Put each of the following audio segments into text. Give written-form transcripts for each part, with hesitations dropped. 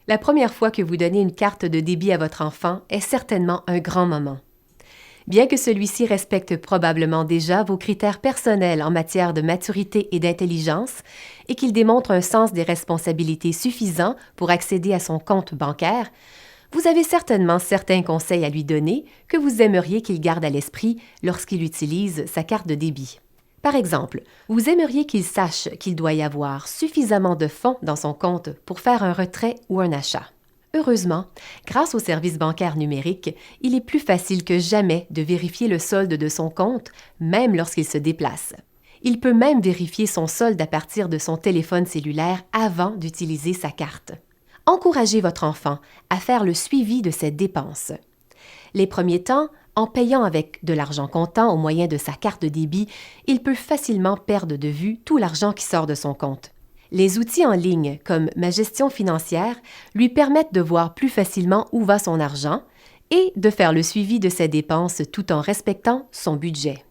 La première fois que vous donnez une carte de débit à votre enfant est certainement un grand moment. Bien que celui-ci respecte probablement déjà vos critères personnels en matière de maturité et d'intelligence et qu'il démontre un sens des responsabilités suffisant pour accéder à son compte bancaire, vous avez certainement certains conseils à lui donner que vous aimeriez qu'il garde à l'esprit lorsqu'il utilise sa carte de débit. Par exemple, vous aimeriez qu'il sache qu'il doit y avoir suffisamment de fonds dans son compte pour faire un retrait ou un achat. Heureusement, grâce aux services bancaires numériques, il est plus facile que jamais de vérifier le solde de son compte, même lorsqu'il se déplace. Il peut même vérifier son solde à partir de son téléphone cellulaire avant d'utiliser sa carte. Encouragez votre enfant à faire le suivi de ses dépenses. Les premiers temps, en payant avec de l'argent comptant au moyen de sa carte de débit, il peut facilement perdre de vue tout l'argent qui sort de son compte. Les outils en ligne, comme Ma gestion financière, lui permettent de voir plus facilement où va son argent et de faire le suivi de ses dépenses tout en respectant son budget.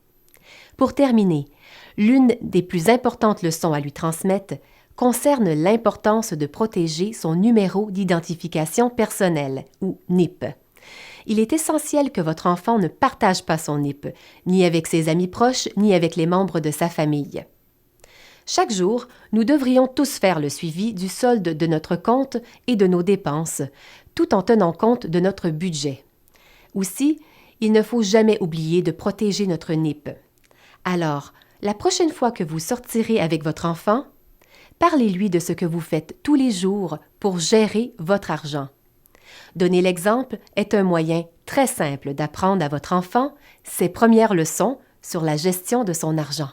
Pour terminer, l'une des plus importantes leçons à lui transmettre concerne l'importance de protéger son numéro d'identification personnelle, ou NIP. Il est essentiel que votre enfant ne partage pas son NIP, ni avec ses amis proches, ni avec les membres de sa famille. Chaque jour, nous devrions tous faire le suivi du solde de notre compte et de nos dépenses, tout en tenant compte de notre budget. Aussi, il ne faut jamais oublier de protéger notre NIP. Alors, la prochaine fois que vous sortirez avec votre enfant, parlez-lui de ce que vous faites tous les jours pour gérer votre argent. Donner l'exemple est un moyen très simple d'apprendre à votre enfant ses premières leçons sur la gestion de son argent.